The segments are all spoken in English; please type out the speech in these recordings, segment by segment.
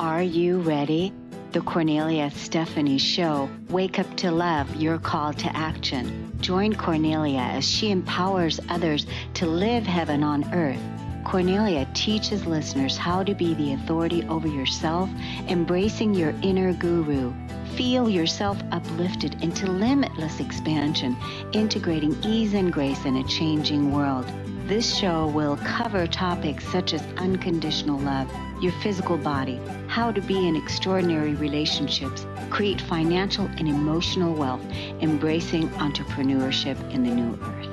Are you ready? The Cornelia Stephanie Show, Wake Up to Love, your call to action. Join Cornelia as she empowers others to live heaven on earth. Cornelia teaches listeners how to be the authority over yourself, embracing your inner guru. Feel yourself uplifted into limitless expansion, integrating ease and grace in a changing world. This show will cover topics such as unconditional love, your physical body, how to be in extraordinary relationships, create financial and emotional wealth, embracing entrepreneurship in the new earth.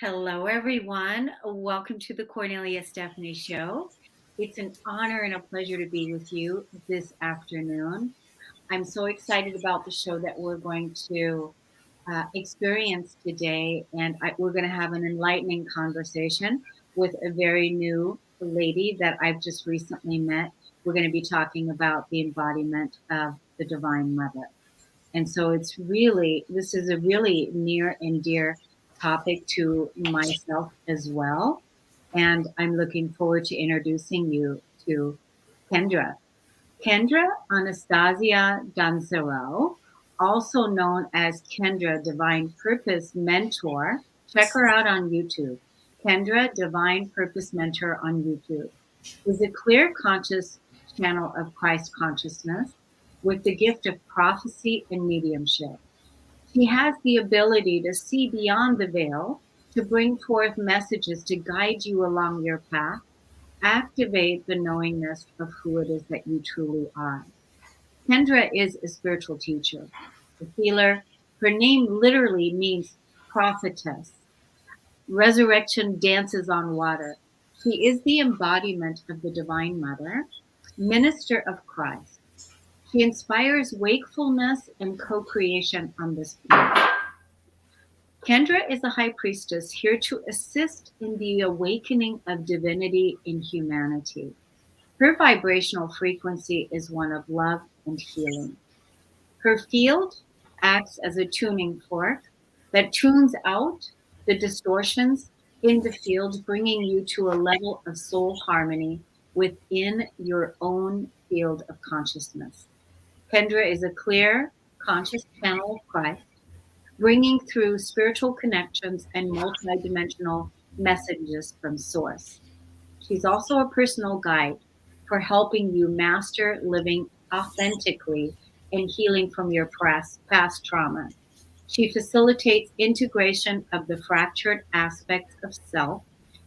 Hello, everyone. Welcome to the Cornelia Stephanie Show. It's an honor and a pleasure to be with you this afternoon. I'm so excited about the show that we're going to experience today, and we're going to have an enlightening conversation with a very new lady that I've just recently met. We're going to be talking about the embodiment of the Divine Mother. And so this is a really near and dear topic to myself as well. And I'm looking forward to introducing you to Kendra. Kendra Anastasia Dansereau, also known as Kendra Divine Purpose Mentor. Check her out on YouTube. Kendra Divine Purpose Mentor on YouTube is a clear conscious channel of Christ consciousness with the gift of prophecy and mediumship. She has the ability to see beyond the veil, to bring forth messages to guide you along your path, activate the knowingness of who it is that you truly are. Kendra is a spiritual teacher, a healer. Her name literally means prophetess. Resurrection dances on water. She is the embodiment of the Divine Mother, minister of Christ. She inspires wakefulness and co-creation on this planet. Kendra is a high priestess here to assist in the awakening of divinity in humanity. Her vibrational frequency is one of love and healing. Her field acts as a tuning fork that tunes out the distortions in the field, bringing you to a level of soul harmony within your own field of consciousness. Kendra is a clear, conscious channel of Christ, bringing through spiritual connections and multidimensional messages from Source. She's also a personal guide for helping you master living authentically and healing from your past trauma. She facilitates integration of the fractured aspects of self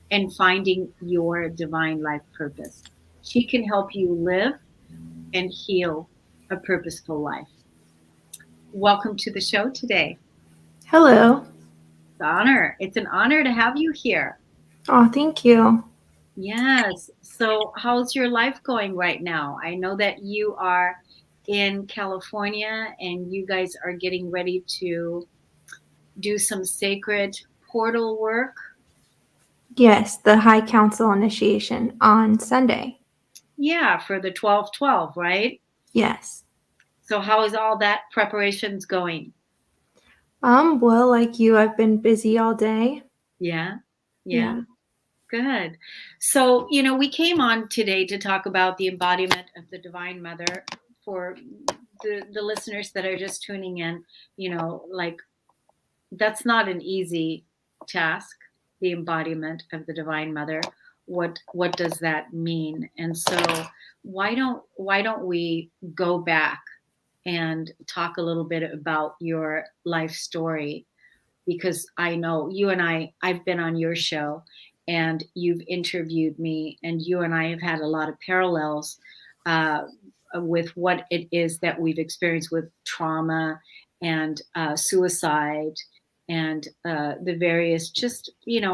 and finding your divine life purpose. She can help you live and heal a purposeful life. Welcome to the show today. Hello. It's an honor to have you here. Oh, thank you. Yes. So how's your life going right now? I know that you are in California and you guys are getting ready to do some sacred portal work. Yes, the High Council initiation on Sunday. Yeah, for the 12/12, right? Yes. So how is all that preparations going? Well, like you, I've been busy all day. Yeah. Yeah. Good. So, we came on today to talk about the embodiment of the Divine Mother for the listeners that are just tuning in. That's not an easy task, the embodiment of the Divine Mother. What does that mean? And so why don't we go back and talk a little bit about your life story? Because I know you and I've been on your show and you've interviewed me, and you and I have had a lot of parallels with what it is that we've experienced with trauma and suicide and the various just,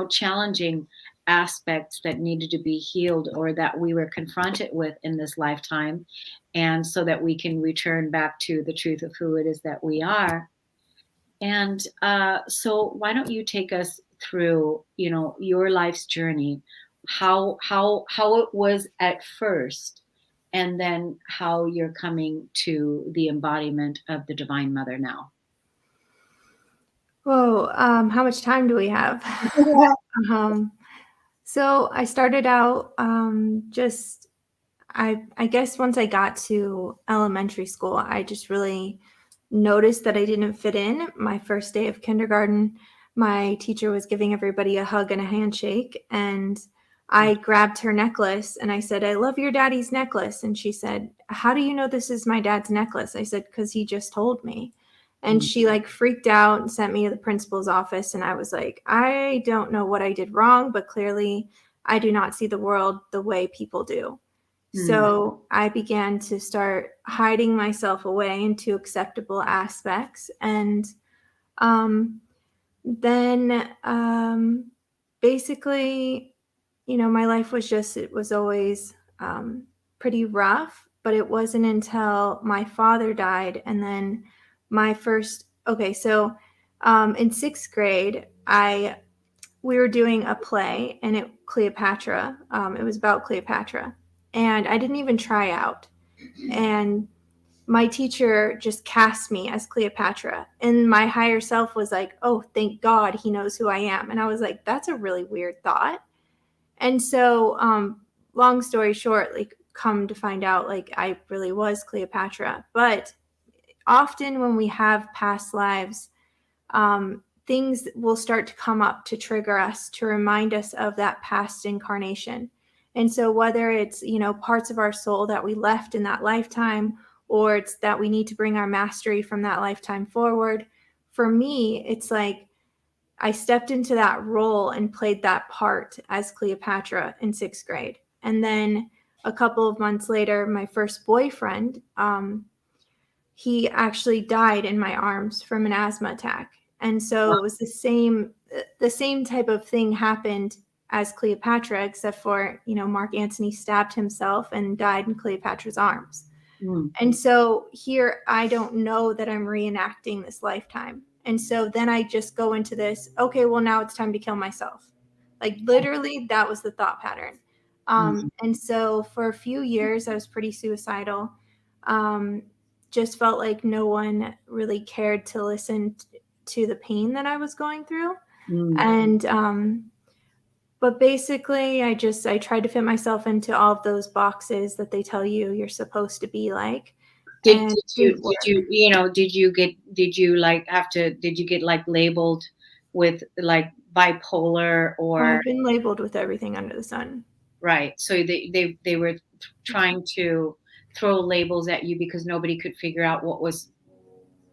challenging aspects that needed to be healed or that we were confronted with in this lifetime. And so that we can return back to the truth of who it is that we are. And so why don't you take us through, your life's journey, how it was at first, and then how you're coming to the embodiment of the Divine Mother now. Oh, how much time do we have? um, so I started out just I guess once I got to elementary school, I just really noticed that I didn't fit in. My first day of kindergarten, my teacher was giving everybody a hug and a handshake, and I grabbed her necklace and I said, "I love your daddy's necklace." And she said, "How do you know this is my dad's necklace?" I said, "Because he just told me." And she like freaked out and sent me to the principal's office. And I was like, I don't know what I did wrong, but clearly I do not see the world the way people do. So I began to start hiding myself away into acceptable aspects. And then basically, my life was it was always pretty rough, but it wasn't until my father died. And then so in sixth grade, we were doing a play and Cleopatra. It was about Cleopatra. And I didn't even try out. And my teacher just cast me as Cleopatra. And my higher self was like, oh, thank God he knows who I am. And I was like, that's a really weird thought. And so, long story short, like, come to find out, like, I really was Cleopatra. But often when we have past lives, things will start to come up to trigger us, to remind us of that past incarnation. And so whether it's, parts of our soul that we left in that lifetime, or it's that we need to bring our mastery from that lifetime forward, for me, it's like I stepped into that role and played that part as Cleopatra in sixth grade. And then a couple of months later, my first boyfriend, he actually died in my arms from an asthma attack. And so it was the same type of thing happened as Cleopatra, except for, Mark Antony stabbed himself and died in Cleopatra's arms. And so here, I don't know that I'm reenacting this lifetime. And so then I just go into this, okay, well, now it's time to kill myself. Like literally, that was the thought pattern. And so for a few years, I was pretty suicidal. Just felt like no one really cared to listen to the pain that I was going through. And but basically, I tried to fit myself into all of those boxes that they tell you you're supposed to be like. Did you get like labeled with like bipolar or I've been labeled with everything under the sun. right? So they were trying to throw labels at you because nobody could figure out what was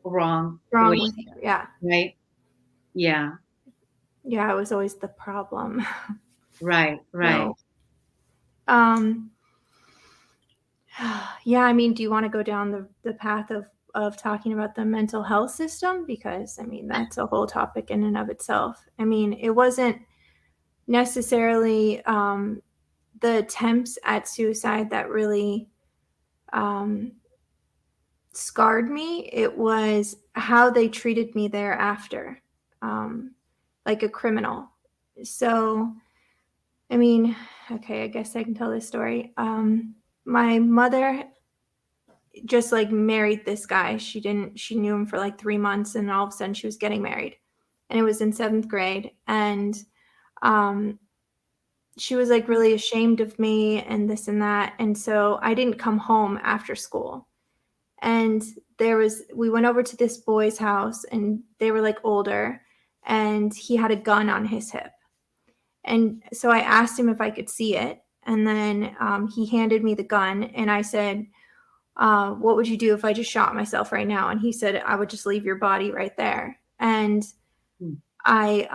wrong with with you, yeah. right? Yeah, Yeah, I was always the problem. right. So, um, yeah, I mean, do you want to go down the path of talking about the mental health system? Because, I mean, that's a whole topic in and of itself. I mean, it wasn't necessarily the attempts at suicide that really scarred me. It was how they treated me thereafter, like a criminal. So, I mean, okay, I guess I can tell this story. My mother just like married this guy. She knew him for like 3 months, and all of a sudden she was getting married. And it was in seventh grade. And she was like really ashamed of me and this and that. And so I didn't come home after school. And we went over to this boy's house, and they were like older, and he had a gun on his hip. And so I asked him if I could see it. And then he handed me the gun, and I said, what would you do if I just shot myself right now? And he said, I would just leave your body right there. And I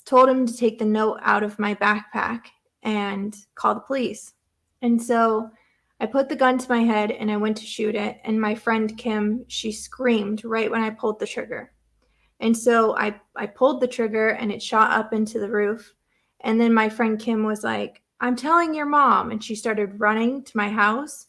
told him to take the note out of my backpack and call the police. And so I put the gun to my head and I went to shoot it. And my friend Kim, she screamed right when I pulled the trigger. And so I pulled the trigger and it shot up into the roof. And then my friend Kim was like, I'm telling your mom. And she started running to my house.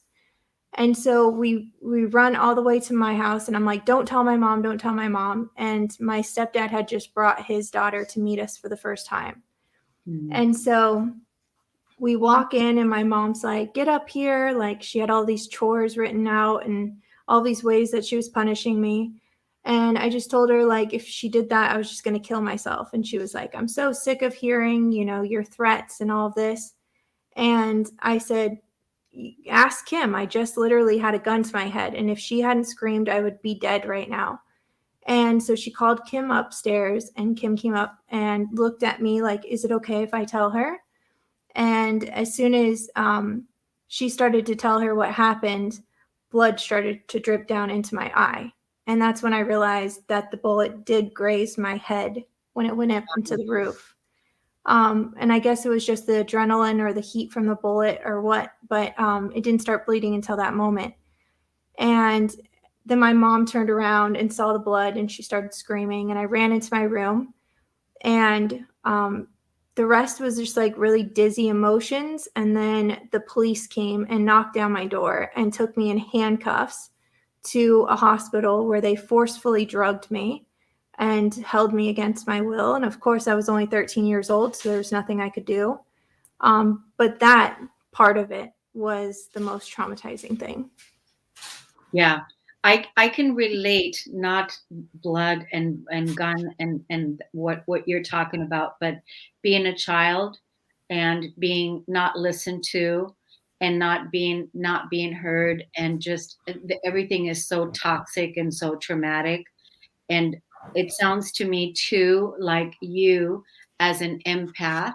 And so we run all the way to my house, and I'm like, don't tell my mom, don't tell my mom. And my stepdad had just brought his daughter to meet us for the first time. And so we walk in, and my mom's like, get up here. Like, she had all these chores written out and all these ways that she was punishing me. And I just told her, like, if she did that, I was just going to kill myself. And she was like, I'm so sick of hearing, your threats and all of this. And I said, ask Kim. I just literally had a gun to my head. And if she hadn't screamed, I would be dead right now. And so she called Kim upstairs, and Kim came up and looked at me like, is it okay if I tell her? And as soon as she started to tell her what happened, blood started to drip down into my eye. And that's when I realized that the bullet did graze my head when it went up into the roof. And I guess it was just the adrenaline or the heat from the bullet or what, but it didn't start bleeding until that moment. And then my mom turned around and saw the blood, and she started screaming, and I ran into my room. And the rest was just like really dizzy emotions. And then the police came and knocked down my door and took me in handcuffs to a hospital where they forcefully drugged me and held me against my will. And of course, I was only 13 years old, so there was nothing I could do. But that part of it was the most traumatizing thing. Yeah. I can relate, not blood and gun and what you're talking about, but being a child and being not listened to and not being heard, and just everything is so toxic and so traumatic. And it sounds to me too like you, as an empath,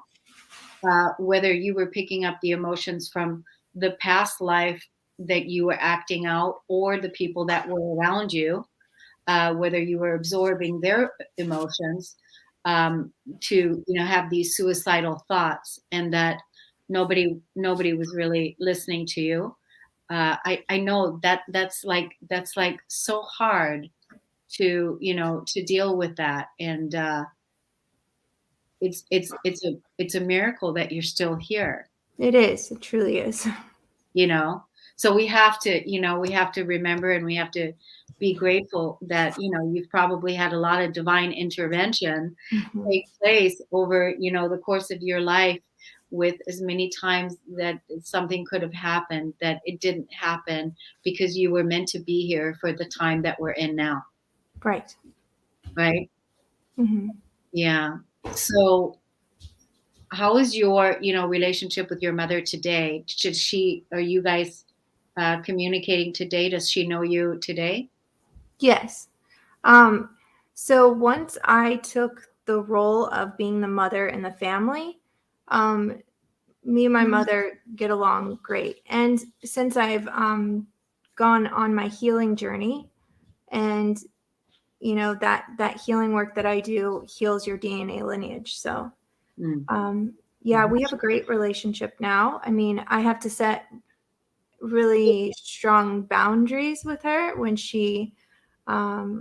whether you were picking up the emotions from the past life that you were acting out, or the people that were around you, whether you were absorbing their emotions, to have these suicidal thoughts, and that nobody was really listening to you. I know that's like so hard to to deal with that. And it's a miracle that you're still here. It is. It truly is. So we have to remember, and we have to be grateful that you've probably had a lot of divine intervention take place over the course of your life, with as many times that something could have happened that it didn't happen, because you were meant to be here for the time that we're in now. Right. Right. Mm-hmm. Yeah. So how is your relationship with your mother today? Are you guys communicating today? Does she know you today? Yes. So once I took the role of being the mother in the family, me and my mother get along great. And since I've gone on my healing journey, and that healing work that I do heals your DNA lineage. So yeah, we have a great relationship now. I mean, I have to set really strong boundaries with her when she I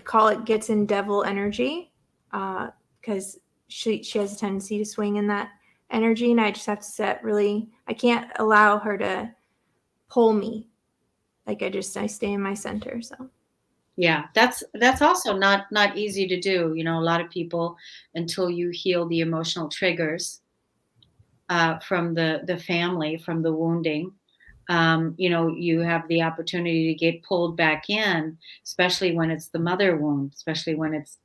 call it gets in devil energy, because she has a tendency to swing in that energy, and I just have to I can't allow her to pull me. Like I stay in my center. So Yeah, that's also not easy to do. A lot of people, until you heal the emotional triggers from the family, from the wounding, you have the opportunity to get pulled back in, especially when it's the mother wound, especially when it's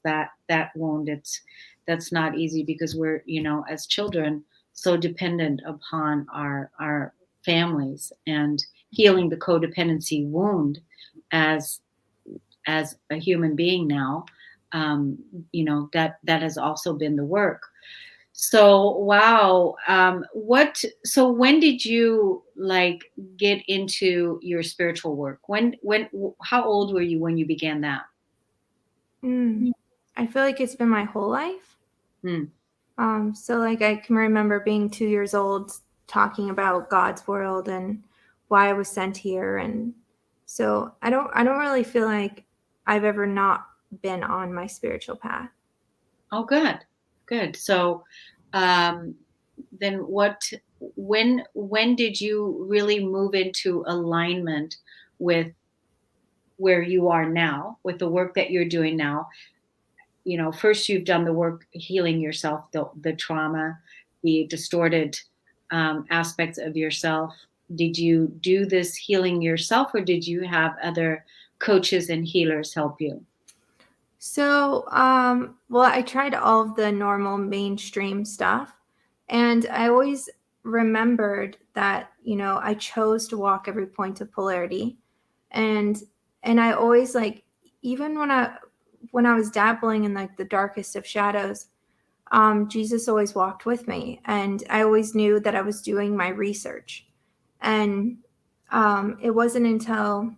that wound. That's not easy, because we're as children so dependent upon our families, and healing the codependency wound as a human being now, that has also been the work. So wow. So when did you get into your spiritual work? How old were you when you began that? I feel like it's been my whole life. Hmm. So like I can remember being 2 years old talking about God's world and why I was sent here. And so I don't really feel like I've ever not been on my spiritual path. Oh, good. So, then when did you really move into alignment with where you are now, with the work that you're doing now? First you've done the work healing yourself, the trauma, the distorted aspects of yourself. Did you do this healing yourself, or did you have other coaches and healers help you? So, well, I tried all of the normal mainstream stuff, and I always remembered that, I chose to walk every point of polarity. And I always, like, even when I was dabbling in like the darkest of shadows, Jesus always walked with me, and I always knew that I was doing my research. And it wasn't until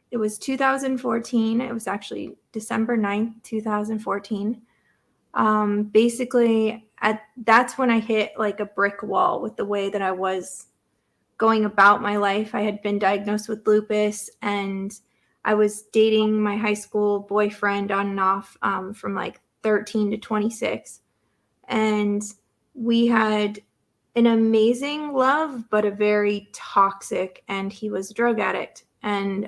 it was 2014. It was actually December 9th, 2014. Basically, that's when I hit like a brick wall with the way that I was going about my life. I had been diagnosed with lupus, and I was dating my high school boyfriend on and off from like 13 to 26. And we had an amazing love, but a very toxic, and he was a drug addict. And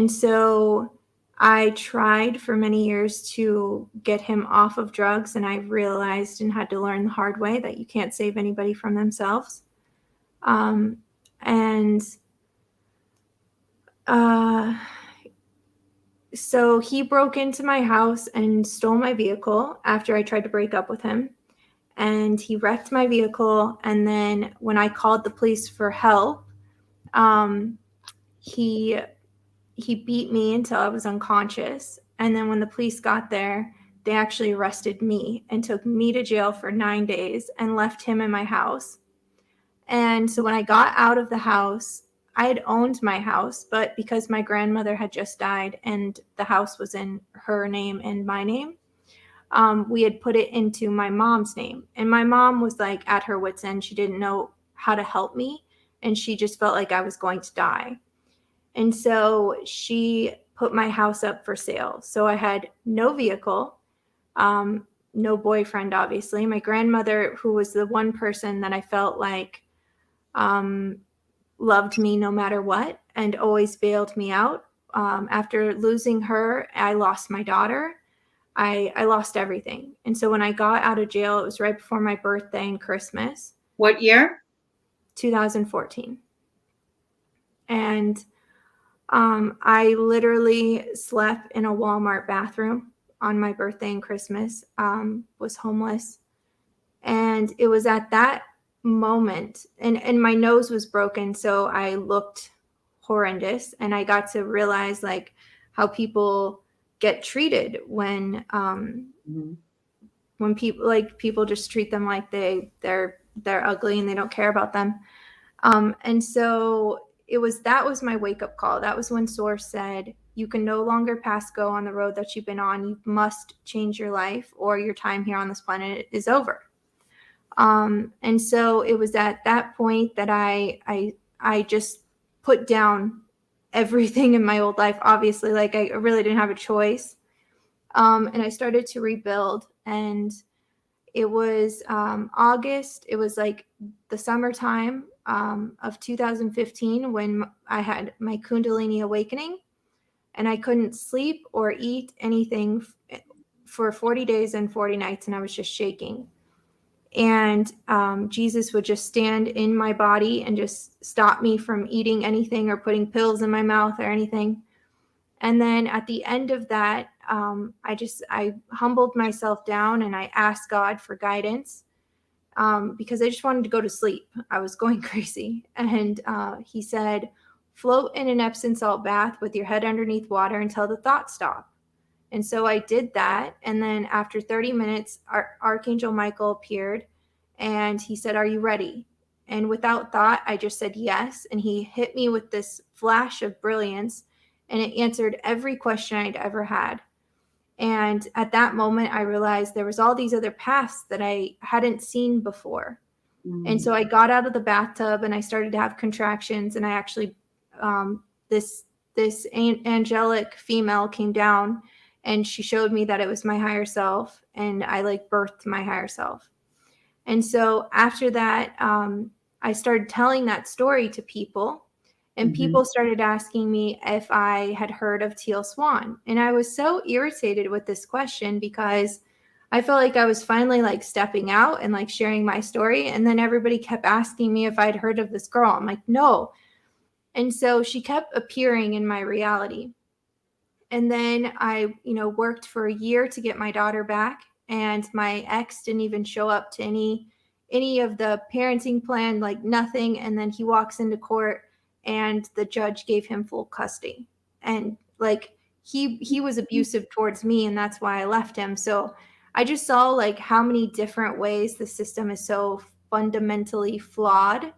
so I tried for many years to get him off of drugs, and I realized and had to learn the hard way that you can't save anybody from themselves. And so he broke into my house and stole my vehicle after I tried to break up with him. And he wrecked my vehicle. And then when I called the police for help, he beat me until I was unconscious. And then when the police got there, they actually arrested me and took me to jail for 9 days and left him in my house. And so when I got out of the house, I had owned my house, but because my grandmother had just died and the house was in her name and my name, we had put it into my mom's name. And my mom was like at her wit's end. She didn't know how to help me, and she just felt like I was going to die. And so she put my house up for sale. So I had no vehicle, no boyfriend, obviously. My grandmother, who was the one person that I felt like loved me no matter what and always bailed me out. After losing her, I lost my daughter. I lost everything. And so when I got out of jail, it was right before my birthday and Christmas. What year? 2014. And I literally slept in a Walmart bathroom on my birthday and Christmas, was homeless. And it was at that moment, and my nose was broken, so I looked horrendous. And I got to realize like how people get treated when people just treat them like they're ugly and they don't care about them. And so that was my wake-up call. That was when Source said, you can no longer pass go on the road that you've been on. You must change your life, or your time here on this planet is over. And so it was at that point that I just put down everything in my old life. Obviously, like I really didn't have a choice. And I started to rebuild. And it was August. It was like the summertime of 2015 when I had my Kundalini awakening, and I couldn't sleep or eat anything for 40 days and 40 nights. And I was just shaking. And Jesus would just stand in my body and just stop me from eating anything or putting pills in my mouth or anything. And then at the end of that, I humbled myself down and I asked God for guidance because I just wanted to go to sleep. I was going crazy. And he said, float in an Epsom salt bath with your head underneath water until the thoughts stop. And so I did that. And then after 30 minutes, Archangel Michael appeared and he said, are you ready? And without thought, I just said yes. And he hit me with this flash of brilliance, and it answered every question I'd ever had. And at that moment, I realized there was all these other paths that I hadn't seen before. And so I got out of the bathtub and I started to have contractions. And I actually, this angelic female came down and she showed me that it was my higher self, and I like birthed my higher self. And so after that, I started telling that story to people, and people started asking me if I had heard of Teal Swan. And I was so irritated with this question because I felt like I was finally like stepping out and like sharing my story. And then everybody kept asking me if I'd heard of this girl. I'm like, no. And so she kept appearing in my reality. And then I, worked for a year to get my daughter back, and my ex didn't even show up to any of the parenting plan, like nothing. And then he walks into court and the judge gave him full custody. And like he was abusive towards me, and that's why I left him. So I just saw like how many different ways the system is so fundamentally flawed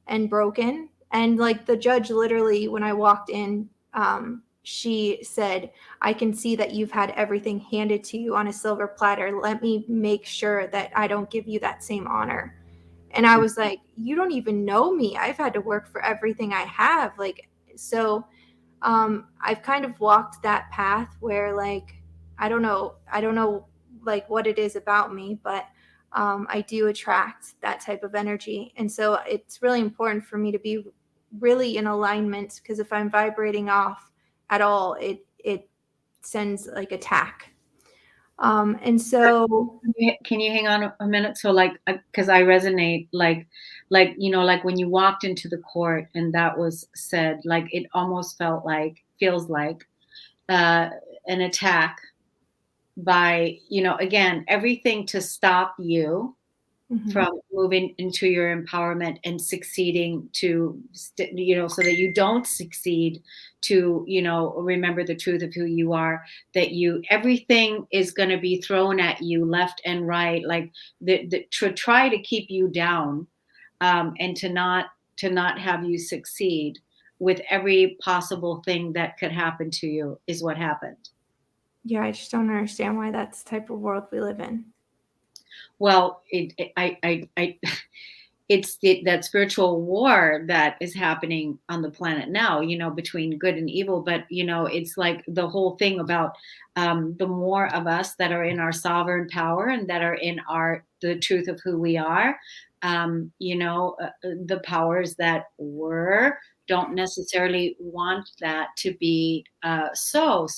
and broken. And like the judge literally, when I walked in, she said, I can see that you've had everything handed to you on a silver platter. Let me make sure that I don't give you that same honor. And I was like, you don't even know me. I've had to work for everything I have. Like, so I've kind of walked that path where like, I don't know like what it is about me, but I do attract that type of energy. And so it's really important for me to be really in alignment, because if I'm vibrating off at all, it sends like attack. And so Can you hang on a minute? So like, because I resonate, like, like when you walked into the court and that was said, like, it almost feels like an attack by, again, everything to stop you from moving into your empowerment and succeeding to, so that you don't succeed to, remember the truth of who you are, that everything is going to be thrown at you left and right, like to try to keep you down, and to not have you succeed with every possible thing that could happen to you is what happened. Yeah, I just don't understand why that's the type of world we live in. Well, it's that spiritual war that is happening on the planet now, between good and evil. But, it's like the whole thing about the more of us that are in our sovereign power and that are in the truth of who we are, the powers that were don't necessarily want that to be so,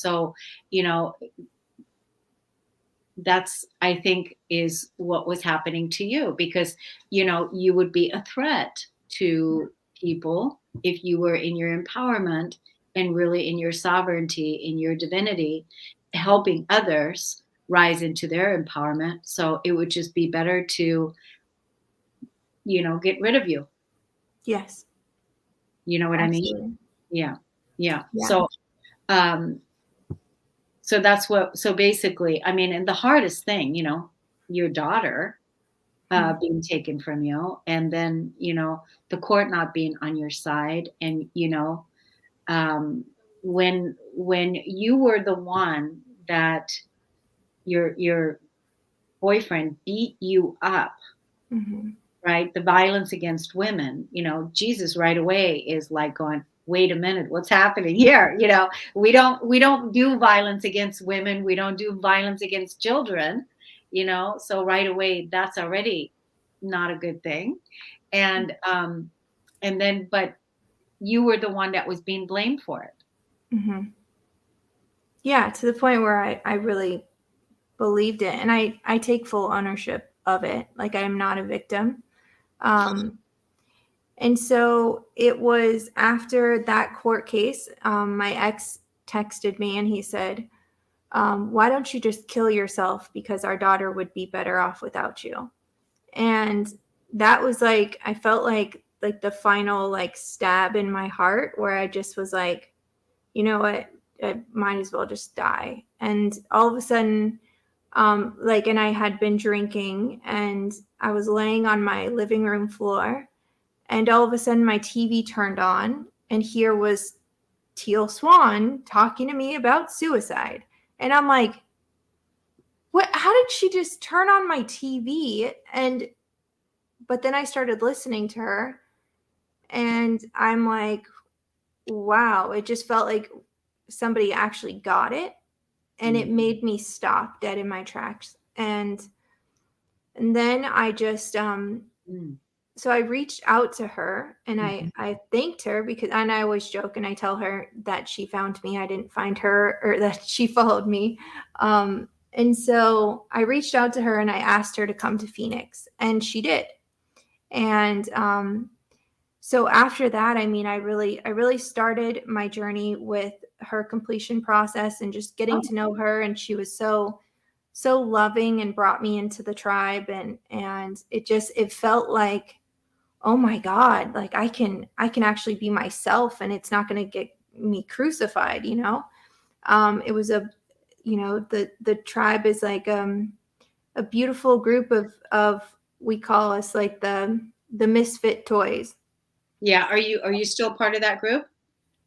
that's, I think, is what was happening to you, because, you would be a threat to people if you were in your empowerment and really in your sovereignty, in your divinity, helping others rise into their empowerment. So it would just be better to, get rid of you. Yes. You know what Absolutely. I mean? Yeah. So so basically, I mean, and the hardest thing, your daughter being taken from you, and then, the court not being on your side. And, when you were the one that your boyfriend beat you up, right? The violence against women, Jesus right away is like going, wait a minute, what's happening here? We don't do violence against women. We don't do violence against children, so right away, that's already not a good thing. And then, but you were the one that was being blamed for it. Yeah, to the point where I really believed it. And I take full ownership of it. Like, I am not a victim. And so it was after that court case, my ex texted me and he said, why don't you just kill yourself, because our daughter would be better off without you. And that was like, I felt like the final like stab in my heart, where I just was like, you know what, I might as well just die. And all of a sudden, and I had been drinking, and I was laying on my living room floor, and all of a sudden my TV turned on, and here was Teal Swan talking to me about suicide. And I'm like, what? How did she just turn on my TV? But then I started listening to her, and I'm like, wow, it just felt like somebody actually got it. And it made me stop dead in my tracks. And then I just, so I reached out to her, and I thanked her, and I always joke and I tell her that she found me. I didn't find her, or that she followed me. And so I reached out to her and I asked her to come to Phoenix, and she did. And so after that, I mean, I really started my journey with her completion process and just getting to know her. And she was so loving and brought me into the tribe. And it felt like, oh my God, like I can actually be myself, and it's not going to get me crucified, you know? It was the tribe is like a beautiful group of we call us like the misfit toys. Yeah. Are you still part of that group?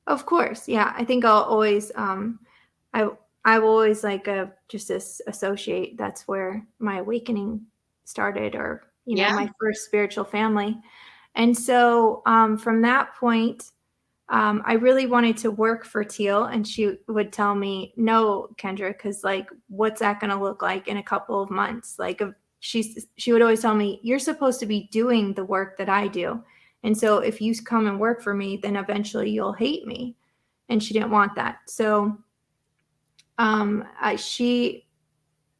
Of course. Yeah. I think I'll always I I will always like just associate that's where my awakening started, or Yeah. my first spiritual family. And so from that point, I really wanted to work for Teal, and she would tell me, no, Kendra, because like, what's that going to look like in a couple of months? Like, she would always tell me, you're supposed to be doing the work that I do. And so if you come and work for me, then eventually you'll hate me. And she didn't want that. So she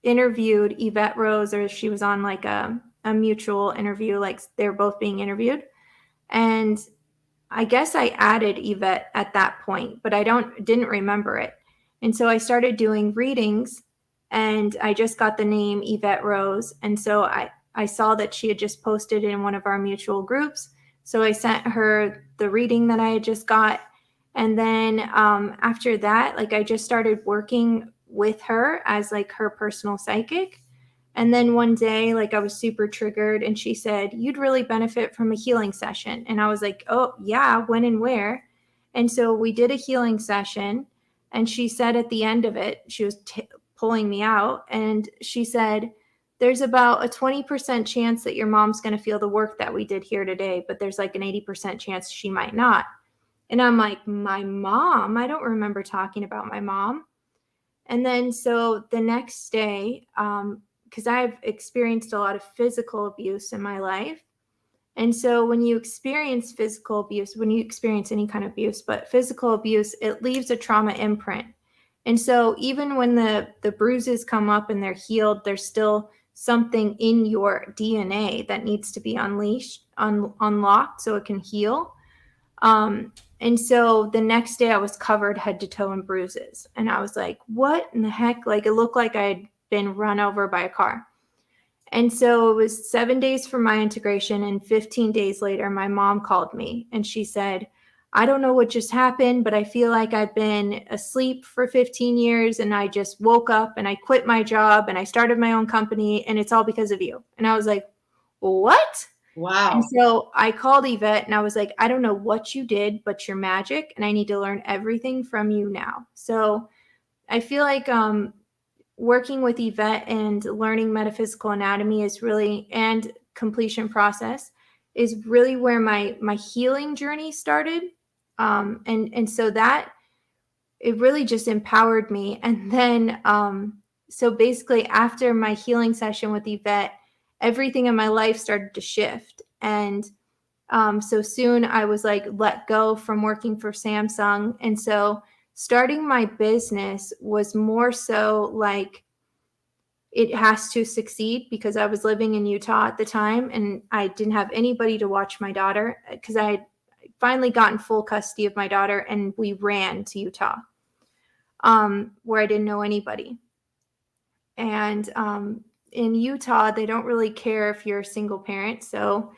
interviewed Yvette Rose, or she was on like a mutual interview, like they're both being interviewed. And I guess I added Yvette at that point, but I didn't remember it. And so I started doing readings, and I just got the name Yvette Rose. And so I saw that she had just posted in one of our mutual groups. So I sent her the reading that I had just got. And then after that, like I just started working with her as like her personal psychic. And then one day, like I was super triggered, and she said, you'd really benefit from a healing session. And I was like, oh, yeah, when and where? And so we did a healing session. And she said at the end of it, she was pulling me out, and she said, there's about a 20% chance that your mom's going to feel the work that we did here today, but there's like an 80% chance she might not. And I'm like, my mom? I don't remember talking about my mom. And then so the next day, because I've experienced a lot of physical abuse in my life. And so when you experience physical abuse, when you experience any kind of abuse, but physical abuse, it leaves a trauma imprint. And so even when the bruises come up and they're healed, there's still something in your DNA that needs to be unlocked so it can heal. And so the next day I was covered head to toe in bruises. And I was like, what in the heck? Like it looked like I had been run over by a car. And so it was 7 days from my integration. And 15 days later, my mom called me and she said, I don't know what just happened, but I feel like I've been asleep for 15 years and I just woke up and I quit my job and I started my own company and it's all because of you. And I was like, what? Wow. And so I called Yvette and I was like, I don't know what you did, but you're magic and I need to learn everything from you now. So I feel like working with Yvette and learning metaphysical anatomy is really, and completion process is really where my healing journey started. And so that it really just empowered me. And then so basically after my healing session with Yvette, everything in my life started to shift. And so soon I was like let go from working for Samsung. And so starting my business was more so like it has to succeed, because I was living in Utah at the time and I didn't have anybody to watch my daughter, because I had finally gotten full custody of my daughter and we ran to Utah where I didn't know anybody. And in Utah, they don't really care if you're a single parent. So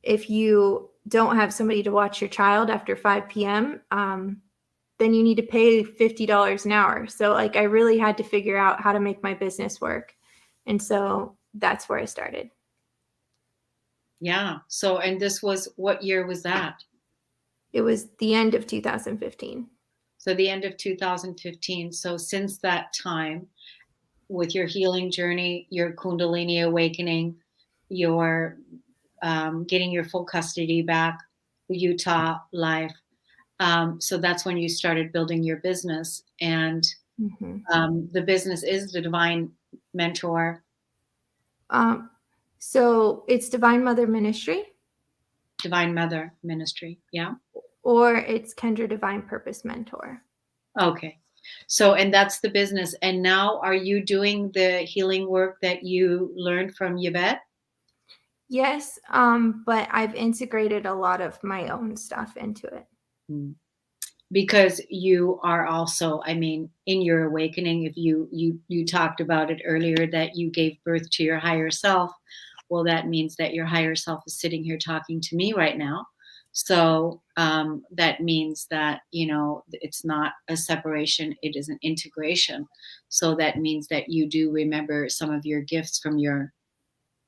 if you don't have somebody to watch your child after 5 p.m., then you need to pay $50 an hour. So like I really had to figure out how to make my business work. And so that's where I started. Yeah. So, and this was, what year was that? It was the end of 2015. So the end of 2015. So since that time, with your healing journey, your Kundalini awakening, your getting your full custody back, the Utah life. So that's when you started building your business. And the business is the Divine Mentor. So it's Divine Mother Ministry. Divine Mother Ministry. Yeah. Or it's Kendra Divine Purpose Mentor. Okay. So, and that's the business. And now are you doing the healing work that you learned from Yvette? Yes, but I've integrated a lot of my own stuff into it. Mm. Because you are also, I mean, in your awakening, if you talked about it earlier that you gave birth to your higher self, well, that means that your higher self is sitting here talking to me right now. So that means that, you know, it's not a separation, it is an integration. So that means that you do remember some of your gifts from your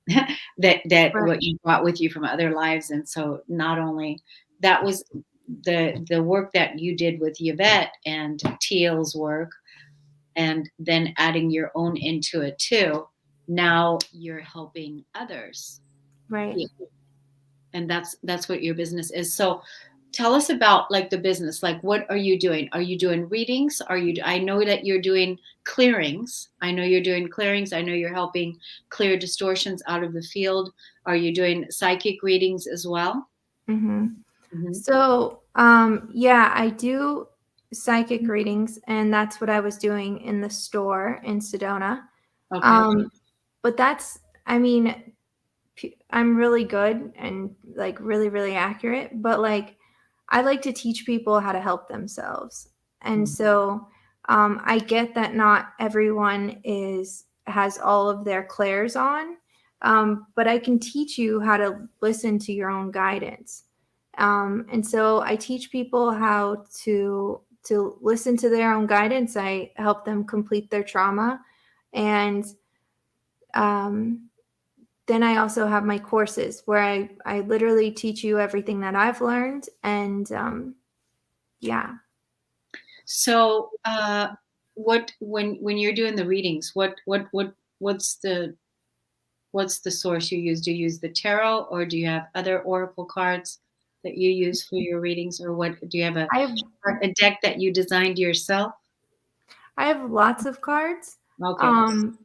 that Right. what you brought with you from other lives. And so not only that was the work that you did with Yvette and Teal's work, and then adding your own into it too. Now you're helping others. Right. Yeah. And that's what your business is. So tell us about like the business. Like what are you doing? Are you doing readings? Are you I know that you're doing clearings. I know you're doing clearings. I know you're helping clear distortions out of the field. Are you doing psychic readings as well? Mm-hmm. Hmm. So, yeah, I do psychic readings, and that's what I was doing in the store in Sedona. Okay. Um, but that's, I mean, I'm really good and like really, really accurate, but like I like to teach people how to help themselves. And Mm. so I get that not everyone has all of their clairs on, but I can teach you how to listen to your own guidance. And so I teach people how to listen to their own guidance. I help them complete their trauma, and um, then I also have my courses where I literally teach you everything that I've learned. And yeah. So what when you're doing the readings, what's the source you use? Do you use the tarot, or do you have other oracle cards that you use for your readings, or what do you have I have a deck that you designed yourself? I have lots of cards. Okay. Um,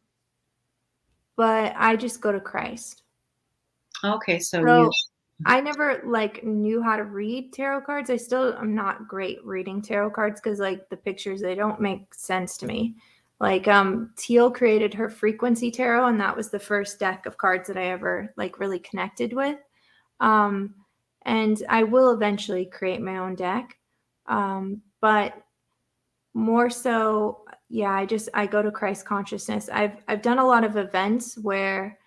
but I just go to Christ. Okay, so you So I never like knew how to read tarot cards. I'm not great reading tarot cards because like the pictures, they don't make sense to me. Like Teal created her frequency tarot, and that was the first deck of cards that I ever like really connected with. Um, and I will eventually create my own deck. But more so, yeah, I go to Christ consciousness. I've done a lot of events where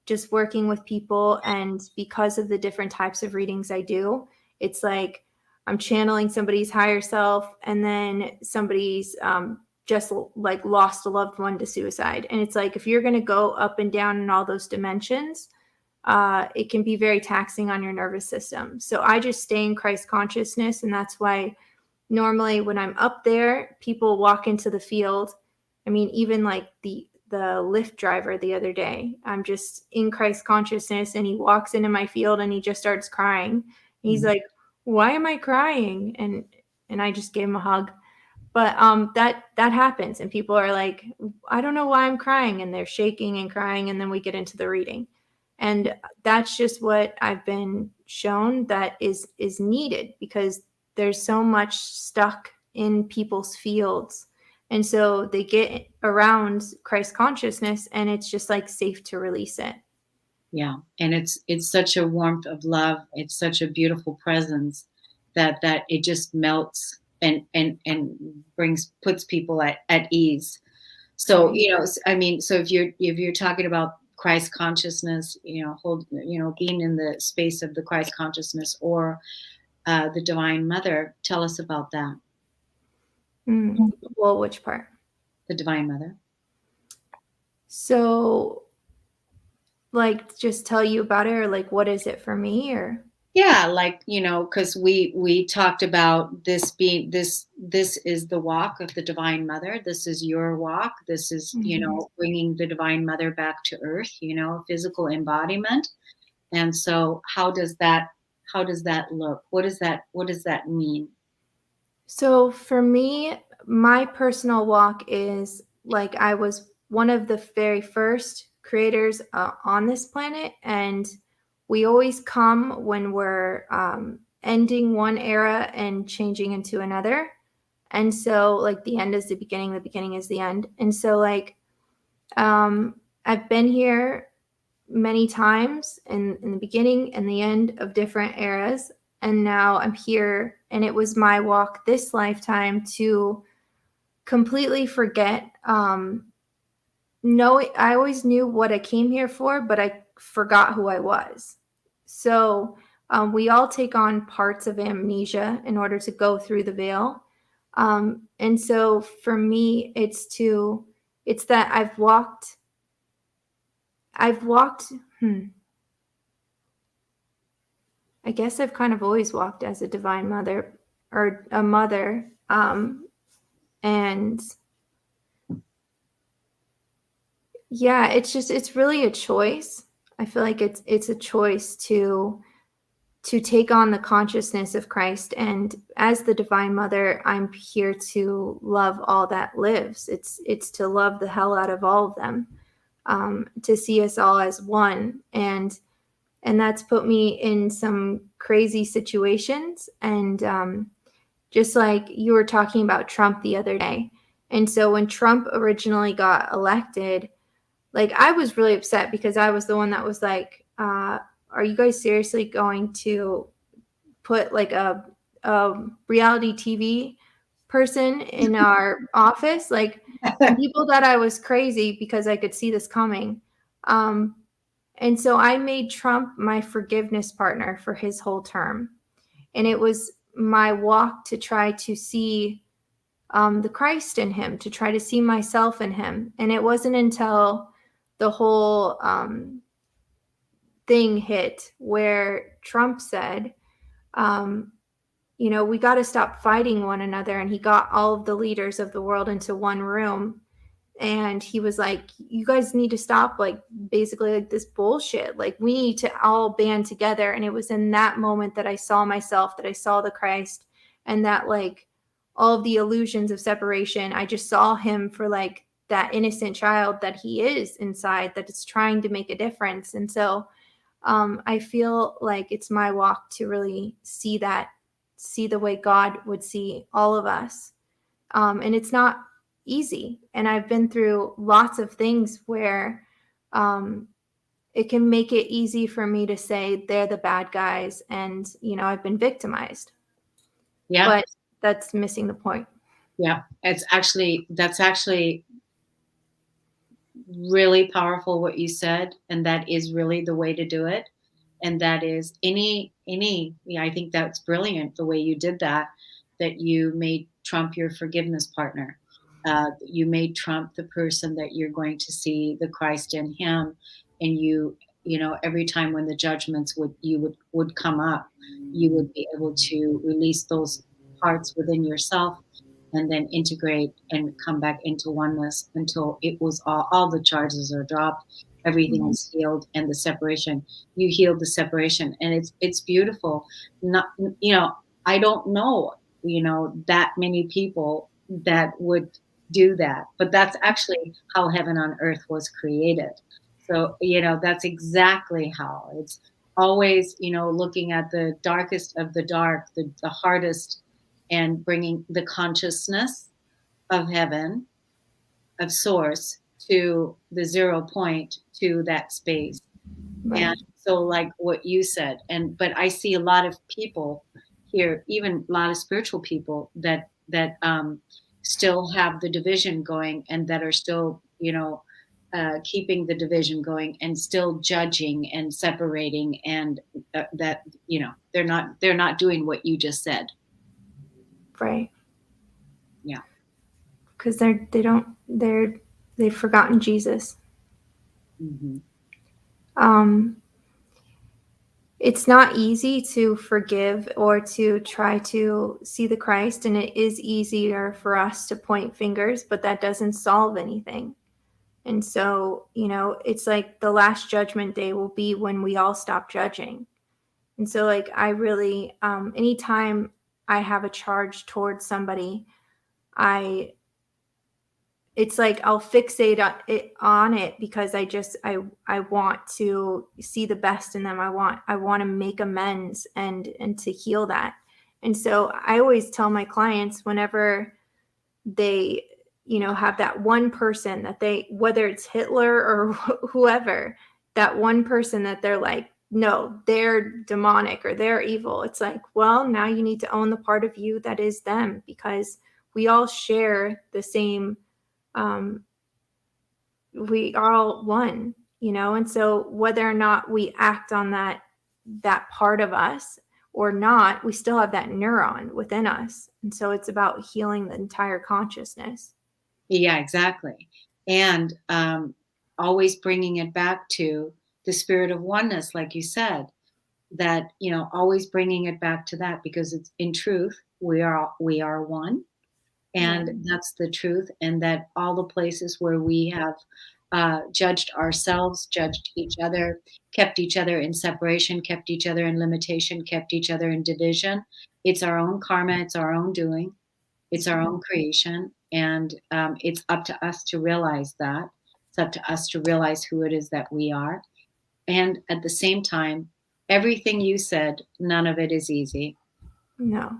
just working with people, and because of the different types of readings I do, it's like I'm channeling somebody's higher self, and then somebody's just like lost a loved one to suicide. And it's like if you're going to go up and down in all those dimensions, it can be very taxing on your nervous system. So I just stay in Christ consciousness, and that's why normally when I'm up there, people walk into the field. I mean, even like the Lyft driver the other day, I'm just in Christ consciousness, and he walks into my field and he just starts crying. He's Mhm. like, "Why am I crying?" And I just gave him a hug. But that happens, and people are like, "I don't know why I'm crying," and they're shaking and crying, and then we get into the reading. And that's just what I've been shown that is needed, because there's so much stuck in people's fields. And so they get around Christ consciousness, and it's just like safe to release it. Yeah, and it's such a warmth of love. It's such a beautiful presence that it just melts and brings puts people at ease. So, Right. you know, I mean, so if you're talking about Christ consciousness, you know, being in the space of the Christ consciousness, or the Divine Mother, tell us about that. Well, which part? The Divine Mother. So, like, just tell you about it, or like, what is it for me, or? Yeah, like, you know, because we talked about this being this is the walk of the Divine Mother. This is your walk. This is, you Mhm. know, bringing the Divine Mother back to earth, you know, physical embodiment. And so how does that look? What does that mean? So for me, my personal walk is like I was one of the very first creators on this planet, and we always come when we're ending one era and changing into another. And so, like, the end is the beginning is the end. And so, like, I've been here many times in the beginning and the end of different eras. And now I'm here, and it was my walk this lifetime to completely forget. No, I always knew what I came here for, but I forgot who I was. So we all take on parts of amnesia in order to go through the veil. And so for me, it's that I've walked, I guess I've kind of always walked as a divine mother or a mother. And yeah, it's really a choice. I feel like it's a choice to take on the consciousness of Christ. And as the divine mother, I'm here to love all that lives. It's to love the hell out of all of them, to see us all as one. And that's put me in some crazy situations. And just like you were talking about Trump the other day. And so when Trump originally got elected, like I was really upset because I was the one that was like, are you guys seriously going to put like a reality TV person in our office? Like, and people thought I was crazy because I could see this coming. And so I made Trump my forgiveness partner for his whole term. And it was my walk to try to see the Christ in him, to try to see myself in him. And it wasn't until the whole thing hit where Trump said, we got to stop fighting one another. And he got all of the leaders of the world into one room. And he was like, you guys need to stop, like, basically, like, this bullshit. Like, we need to all band together. And it was in that moment that I saw myself, that I saw the Christ, and that, like, all of the illusions of separation, I just saw him for, like, that innocent child that he is inside, that is trying to make a difference. And so I feel like it's my walk to really see the way God would see all of us. And it's not easy. And I've been through lots of things where it can make it easy for me to say they're the bad guys, and I've been victimized. Yeah. But that's missing the point. Yeah. That's actually really powerful what you said, and that is really the way to do it. And that is I think that's brilliant the way you did that you made Trump your forgiveness partner. You made Trump the person that you're going to see the Christ in him. And every time when the judgments would come up, you would be able to release those parts within yourself and then integrate and come back into oneness until it was all the charges are dropped. Everything is healed, and the separation, you healed the separation. And it's beautiful. Not, I don't know, that many people that would do that, but that's actually how heaven on earth was created. So, that's exactly how it's always, looking at the darkest of the dark, the hardest, and bringing the consciousness of heaven, of source, to the 0 point, to that space. Right. And so, like what you said, but I see a lot of people here, even a lot of spiritual people that still have the division going, and that are still, keeping the division going, and still judging and separating, and that they're not doing what you just said. Right. Yeah. Because they've forgotten Jesus. Mm-hmm. It's not easy to forgive or to try to see the Christ, and it is easier for us to point fingers, but that doesn't solve anything. And so, it's like the last judgment day will be when we all stop judging. And so, like, I really, anytime I have a charge towards somebody, it's like I'll fixate on it because I want to see the best in them. I want to make amends and to heal that. And so I always tell my clients, whenever they, have that one person that whether it's Hitler or whoever, that one person that they're like, no, they're demonic or they're evil. It's like, well, now you need to own the part of you that is them, because we all share the same, we are all one, you know? And so whether or not we act on that part of us or not, we still have that neuron within us. And so it's about healing the entire consciousness. Yeah, exactly. And always bringing it back to the spirit of oneness, like you said, that, you know, always bringing it back to that, because it's in truth, we are one. And that's the truth. And that all the places where we have judged ourselves, judged each other, kept each other in separation, kept each other in limitation, kept each other in division, it's our own karma, it's our own doing, it's our own creation. And it's up to us to realize that. It's up to us to realize who it is that we are. And at the same time, everything you said, none of it is easy. No.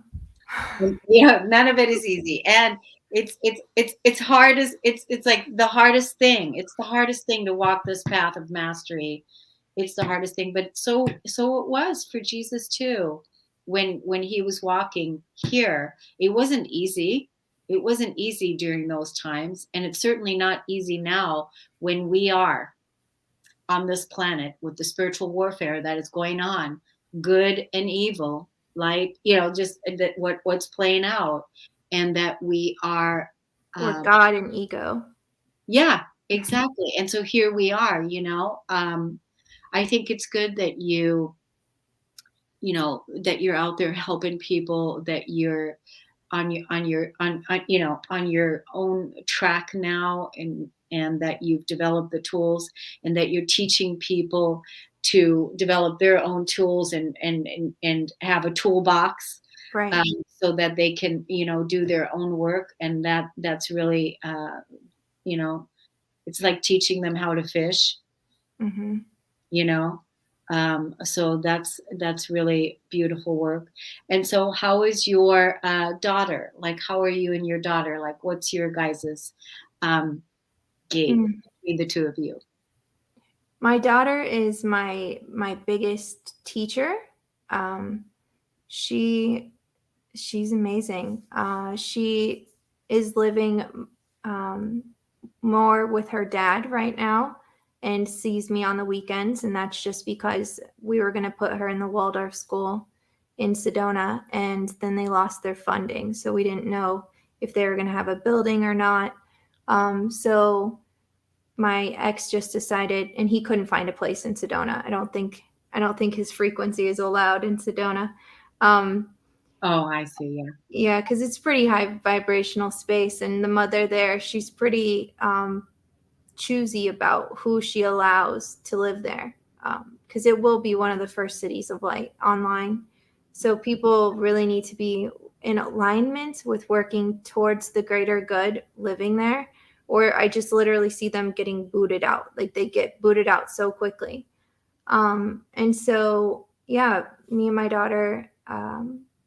Yeah, none of it is easy. And it's hard as it's like the hardest thing. It's the hardest thing to walk this path of mastery. It's the hardest thing. But so it was for Jesus too. When he was walking here, it wasn't easy. It wasn't easy during those times. And it's certainly not easy now when we are on this planet with the spiritual warfare that is going on, good and evil, like, you know, just that what's playing out, and that we are Or God and ego. yeah, exactly. And so here we are, you know. I think it's good that you know, that you're out there helping people, that you're on you know, on your own track now, and that you've developed the tools, and that you're teaching people to develop their own tools, and have a toolbox, Right. so that they can, you know, do their own work. And that's really you know, it's like teaching them how to fish, Mm-hmm. you know. So that's really beautiful work. And so how is your daughter? Like, how are you and your daughter? Like, what's your guys's gate Mm. between the two of you? My daughter is my biggest teacher. Um, she she's amazing. She is living um, more with her dad right now and sees me on the weekends. And that's just because we were going to put her in the Waldorf school in Sedona, and then they lost their funding. So we didn't know if they were going to have a building or not. So my ex just decided, and he couldn't find a place in Sedona. I don't think his frequency is allowed in Sedona. Um, Oh, I see. Yeah. yeah, because it's pretty high vibrational space, and the mother there, she's pretty choosy about who she allows to live there, because it will be one of the first cities of light online. So people really need to be in alignment with working towards the greater good living there, or I just literally see them getting booted out. Like they get booted out so quickly. And so, yeah, me and my daughter,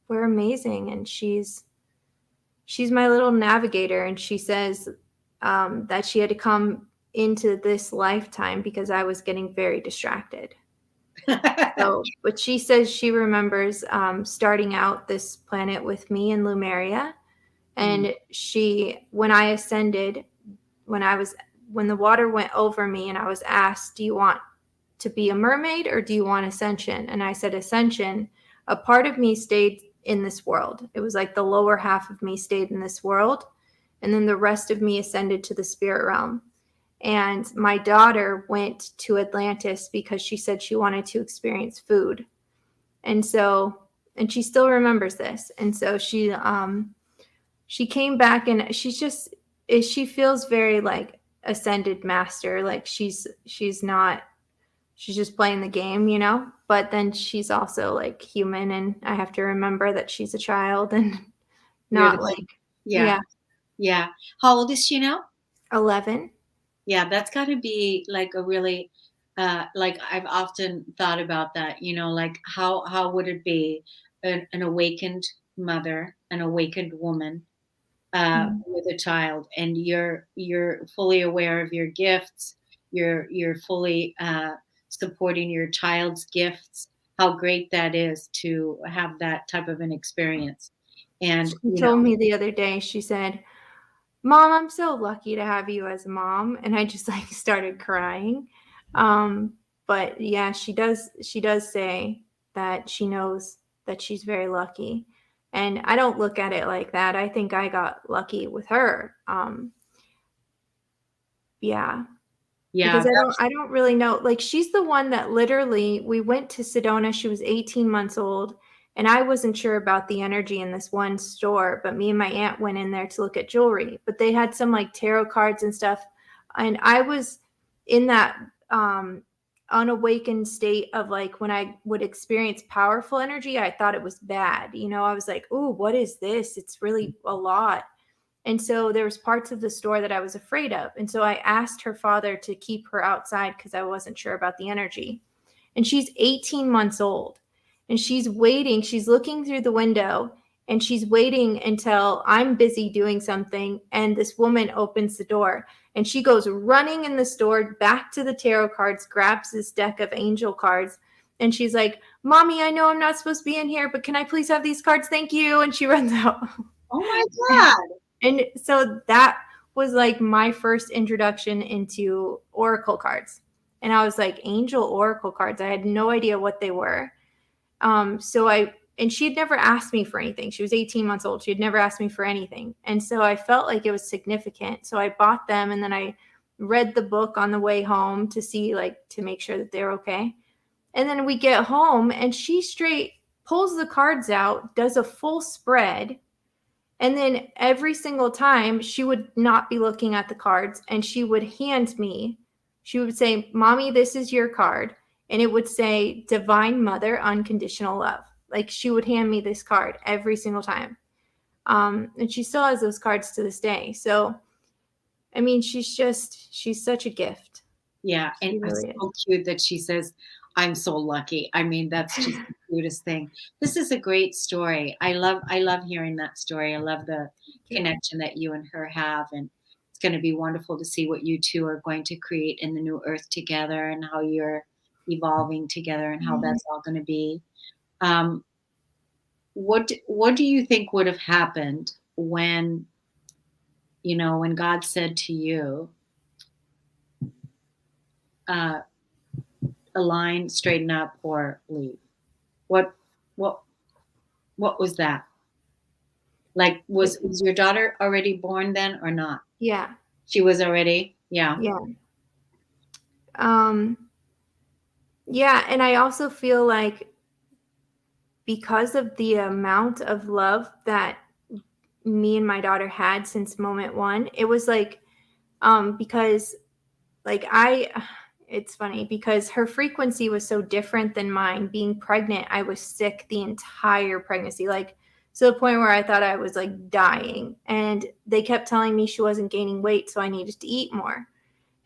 we're amazing, and she's my little navigator, and she says that she had to come into this lifetime because I was getting very distracted. So, but she says she remembers starting out this planet with me in Lumeria, and when I ascended, when the water went over me, and I was asked, "Do you want to be a mermaid or do you want ascension?" And I said ascension. A part of me stayed in this world. It was like the lower half of me stayed in this world, and then the rest of me ascended to the spirit realm. And my daughter went to Atlantis because she said she wanted to experience food. And so, and she still remembers this. And so she came back, and she feels very like ascended master. Like she's not, she's just playing the game, you know? But then she's also like human, and I have to remember that she's a child and You're not the like, yeah, yeah, yeah. How old is she now? 11. Yeah, that's got to be like a really, like I've often thought about that. You know, like how would it be an awakened mother, an awakened woman, Mm. with a child, and you're fully aware of your gifts. You're fully supporting your child's gifts, how great that is to have that type of an experience. And, She told me the other day, she said, Mom, I'm so lucky to have you as a mom. And I just like started crying. But yeah, she does say that she knows that she's very lucky. And I don't look at it like that. I think I got lucky with her. Yeah. yeah, Because I don't really know. Like, she's the one that literally, we went to Sedona. She was 18 months old, and I wasn't sure about the energy in this one store, but me and my aunt went in there to look at jewelry. But they had some like tarot cards and stuff, and I was in that unawakened state of like when I would experience powerful energy, I thought it was bad. You know, I was like, "Ooh, what is this? It's really a lot." And so there was parts of the store that I was afraid of. And so I asked her father to keep her outside because I wasn't sure about the energy. And she's 18 months old. And she's waiting. She's looking through the window and she's waiting until I'm busy doing something. And this woman opens the door and she goes running in the store back to the tarot cards, grabs this deck of angel cards. And she's like, Mommy, I know I'm not supposed to be in here, but can I please have these cards? Thank you. And she runs out. oh my God. And so that was like my first introduction into oracle cards. And I was like, angel oracle cards. I had no idea what they were. And she had never asked me for anything. She was 18 months old. She had never asked me for anything. And so I felt like it was significant. So I bought them and then I read the book on the way home to see, like, to make sure that they're okay. And then we get home and she straight pulls the cards out, does a full spread. And then every single time she would not be looking at the cards and she would hand me, she would say, Mommy, this is your card. And it would say Divine Mother, Unconditional Love. Like, she would hand me this card every single time. And she still has those cards to this day. So, I mean, she's such a gift. Yeah. She And it's really so is. cute that she says, I'm so lucky. I mean, that's just the cutest thing. This is a great story. I love hearing that story. I love the connection that you and her have. And it's going to be wonderful to see what you two are going to create in the new earth together and how you're evolving together and how that's all going to be. Um, what do you think would have happened when, when God said to you, uh, align, straighten up, or leave? What what what was that? Like, was your daughter already born then or not? Yeah. She was already? Yeah. Yeah. Um, yeah. And I also feel like because of the amount of love that me and my daughter had since moment one, it was like, because like it's funny because her frequency was so different than mine. Being pregnant, I was sick the entire pregnancy, like to the point where I thought I was like dying. And they kept telling me she wasn't gaining weight, so I needed to eat more.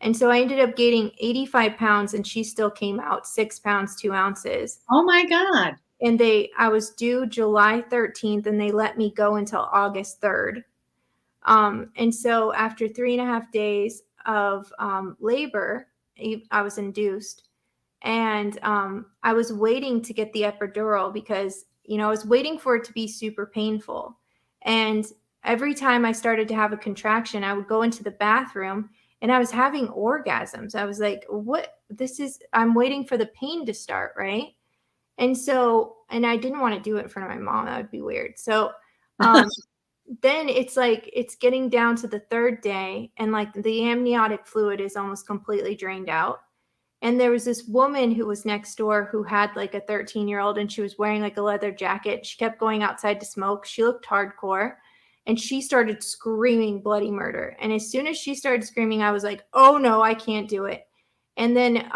And so I ended up gaining 85 pounds, and she still came out 6 pounds, 2 ounces. Oh my God. And I was due July 13th, and they let me go until August 3rd. And so after 3.5 days of labor, I was induced, and I was waiting to get the epidural because, I was waiting for it to be super painful. And every time I started to have a contraction, I would go into the bathroom and I was having orgasms. I was like, I'm waiting for the pain to start, right? And so, and I didn't want to do it in front of my mom. That would be weird. So, then it's like it's getting down to the third day and like the amniotic fluid is almost completely drained out. And there was this woman who was next door who had like a 13-year-old and she was wearing like a leather jacket. She kept going outside to smoke. She looked hardcore and she started screaming bloody murder. And as soon as she started screaming, I was like, oh no, I can't do it. And then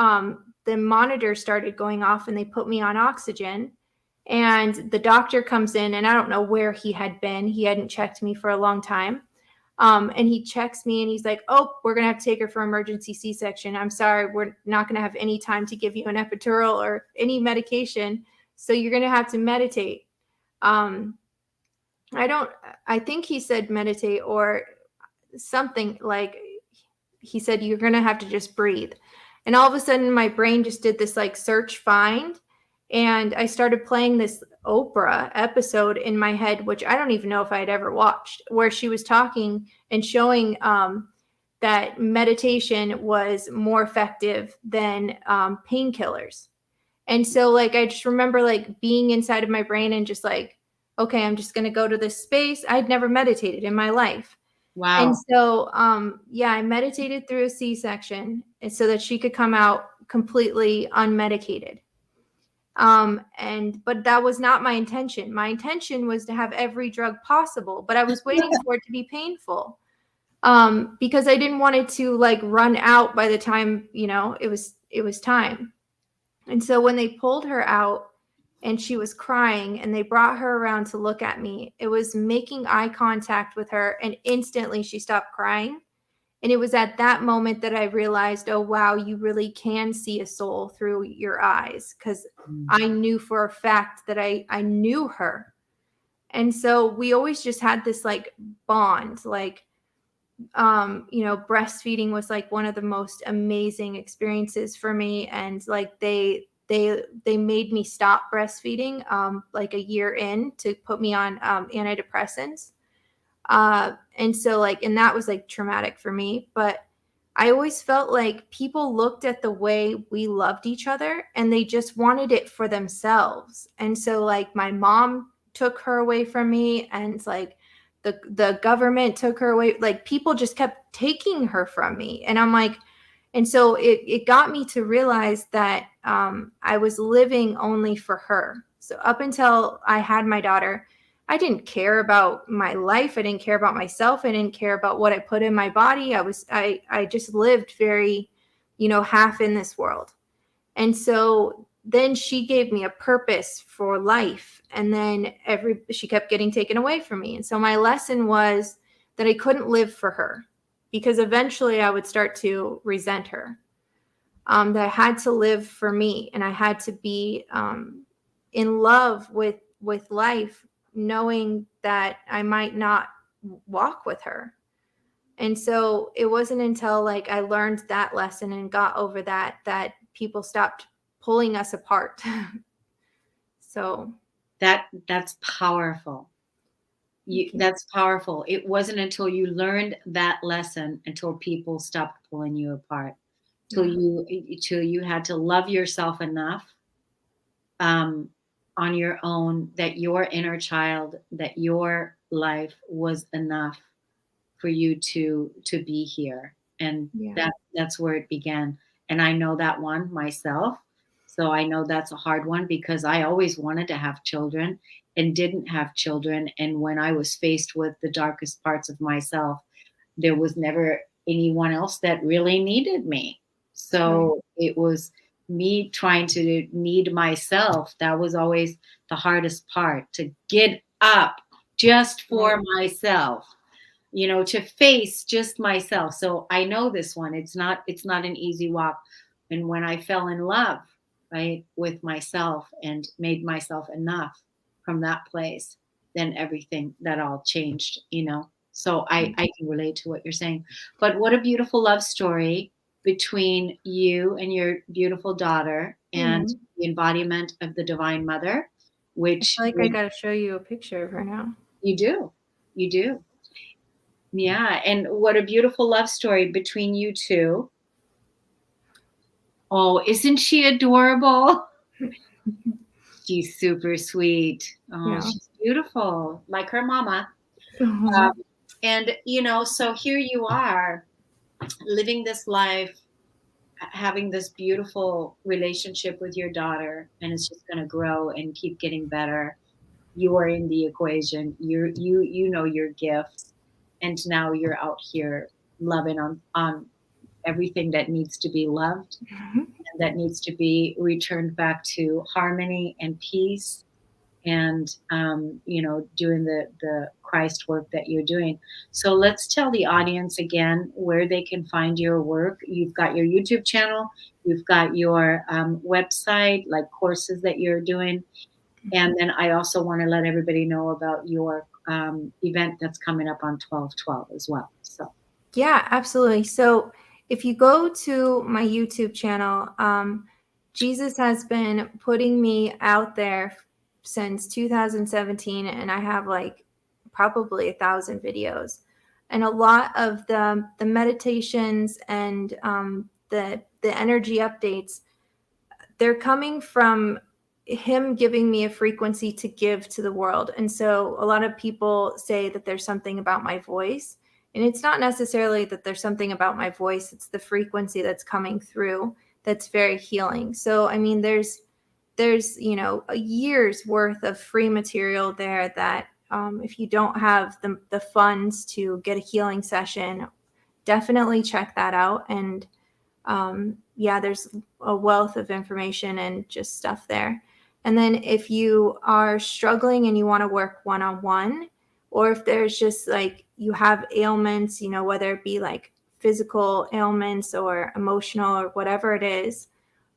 the monitor started going off and they put me on oxygen. And the doctor comes in, and I don't know where he had been. He hadn't checked me for a long time. And he checks me and he's like, oh, we're going to have to take her for emergency C-section. I'm sorry, we're not going to have any time to give you an epidural or any medication. So you're going to have to meditate. I think he said meditate or something, like he said, you're going to have to just breathe. And all of a sudden my brain just did this like search find, and I started playing this Oprah episode in my head, which I don't even know if I had ever watched, where she was talking and showing that meditation was more effective than painkillers. And so like I just remember like being inside of my brain and just like, okay, I'm just going to go to this space. I'd never meditated in my life. And Wow. so yeah, I meditated through a C-section so that she could come out completely unmedicated. But that was not my intention. My intention was to have every drug possible, but I was waiting for it to be painful. Because I didn't want it to like run out by the time, it was time. And so when they pulled her out and she was crying and they brought her around to look at me, it was making eye contact with her, and instantly she stopped crying. And it was at that moment that I realized, oh, wow, you really can see a soul through your eyes. Because I knew for a fact that I knew her. And so we always just had this like bond, like, breastfeeding was like one of the most amazing experiences for me. And like they made me stop breastfeeding like a year in to put me on antidepressants. And so like, and that was like traumatic for me, but I always felt like people looked at the way we loved each other and they just wanted it for themselves. And so like my mom took her away from me, and like the government took her away. Like people just kept taking her from me. And I'm like, and so it got me to realize that I was living only for her. So up until I had my daughter, I didn't care about my life. I didn't care about myself. I didn't care about what I put in my body. I just lived very, half in this world. And so then she gave me a purpose for life. And then she kept getting taken away from me. And so my lesson was that I couldn't live for her, because eventually I would start to resent her. That I had to live for me, and I had to be in love with life, knowing that I might not walk with her. And so it wasn't until like I learned that lesson and got over that people stopped pulling us apart. So That's powerful. That's powerful. It wasn't until you learned that lesson until people stopped pulling you apart. Till you had to love yourself enough on your own, that your inner child, that your life was enough for you to be here. And yeah. that's where it began. And I know that one myself. So I know that's a hard one, because I always wanted to have children and didn't have children. And when I was faced with the darkest parts of myself, there was never anyone else that really needed me. So it was me trying to need myself. That was always the hardest part, to get up just for myself, to face just myself. So I know this one. It's not an easy walk. And when I fell in love, right, with myself and made myself enough from that place, then everything that all changed. So I can relate to what you're saying. But what a beautiful love story between you and your beautiful daughter, and the embodiment of the Divine Mother, I which feel like I got to show you a picture of her now. you do. You do. Yeah. And what a beautiful love story between you two. Oh, isn't she adorable? She's super sweet. Oh, Yeah. she's beautiful, like her mama. And, so here you are living this life, having this beautiful relationship with your daughter, and it's just going to grow and keep getting better. You are in the equation. You know your gifts, and now you're out here loving on everything that needs to be loved, and that needs to be returned back to harmony and peace, and doing the Christ work that you're doing. So let's tell the audience again where they can find your work. You've got your YouTube channel, you've got your website, like courses that you're doing, and then I also want to let everybody know about your event that's coming up on 12/12 as well. So Yeah, absolutely. So if you go to my YouTube channel, Jesus has been putting me out there since 2017, and I have like probably 1,000 videos. And a lot of the meditations and the energy updates, they're coming from him giving me a frequency to give to the world. And so a lot of people say that there's something about my voice, and it's not necessarily that there's something about my voice, it's the frequency that's coming through that's very healing. So I mean, there's a year's worth of free material there that if you don't have the funds to get a healing session, definitely check that out. And there's a wealth of information and just stuff there. And then if you are struggling and you want to work one-on-one, or if there's just like you have ailments, whether it be like physical ailments or emotional or whatever it is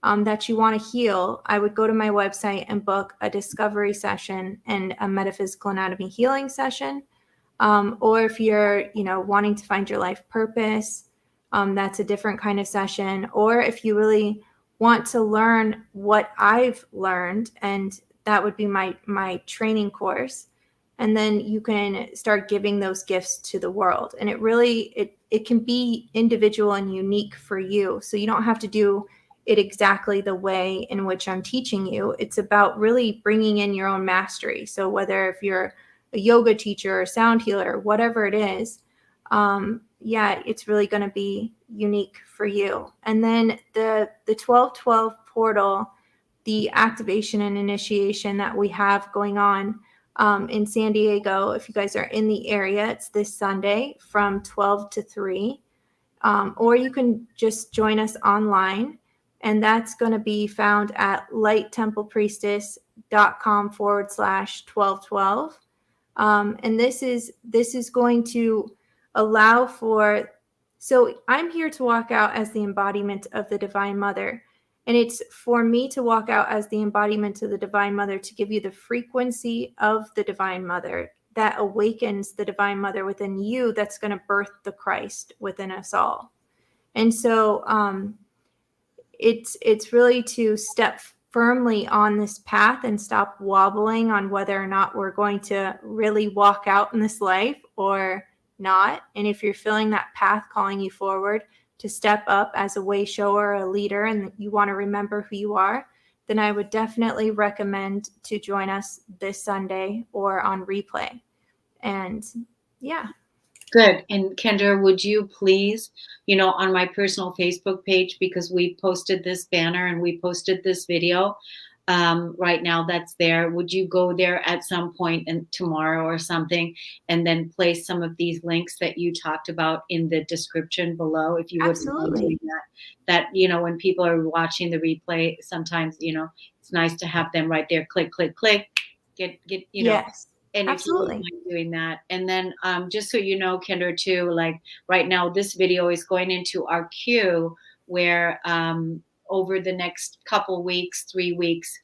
that you want to heal, I would go to my website and book a discovery session and a metaphysical anatomy healing session. Or if you're, wanting to find your life purpose, that's a different kind of session. Or if you really want to learn what I've learned, and that would be my training course. And then you can start giving those gifts to the world. And it can be individual and unique for you. So you don't have to do it exactly the way in which I'm teaching you. It's about really bringing in your own mastery. So whether if you're a yoga teacher or sound healer, whatever it is, it's really going to be unique for you. And then the 1212 portal, the activation and initiation that we have going on in San Diego, if you guys are in the area, it's this Sunday from 12 to 3. Or you can just join us online. And that's going to be found at lighttemplepriestess.com/1212. And this is going to allow for, so I'm here to walk out as the embodiment of the Divine Mother. And it's for me to walk out as the embodiment of the Divine Mother to give you the frequency of the Divine Mother that awakens the Divine Mother within you, that's going to birth the Christ within us all. And so it's really to step firmly on this path and stop wobbling on whether or not we're going to really walk out in this life or not. And if you're feeling that path calling you forward to step up as a way shower, a leader, and you want to remember who you are, then I would definitely recommend to join us this Sunday or on replay. And yeah. Good. And Kendra, would you please, on my personal Facebook page, because we posted this banner and we posted this video right now that's there, would you go there at some point and tomorrow or something, and then place some of these links that you talked about in the description below, if you wouldn't mind doing that, when people are watching the replay, sometimes, it's nice to have them right there, click, click, click, get, yes. And absolutely. if you wouldn't mind doing that. And then just so you know, Kendra, too, like right now, this video is going into our queue where over the next couple weeks, 3 weeks,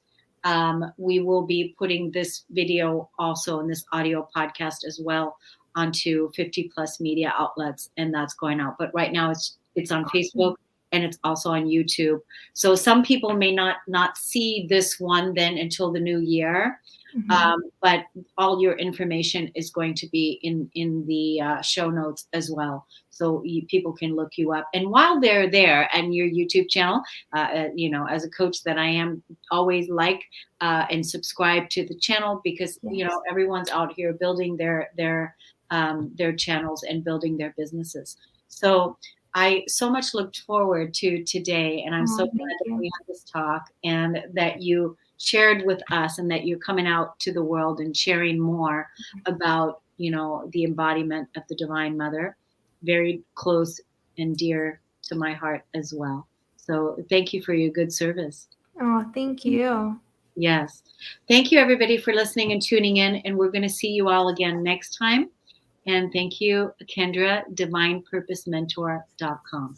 we will be putting this video also in this audio podcast as well onto 50 plus media outlets. And that's going out. But right now it's on Facebook and it's also on YouTube. So some people may not see this one then until the new year. Mm-hmm. But all your information is going to be in the show notes as well. So people can look you up. And while they're there and your YouTube channel, as a coach that I am, always like and subscribe to the channel, because, yes. Everyone's out here building their channels and building their businesses. So I so much looked forward to today, and I'm so glad that we had this talk and that you shared with us and that you're coming out to the world and sharing more about, the embodiment of the Divine Mother, very close and dear to my heart as well. So thank you for your good service. Oh, thank you. Yes. Thank you, everybody, for listening and tuning in. And we're going to see you all again next time. And thank you, Kendra, DivinePurposeMentor.com.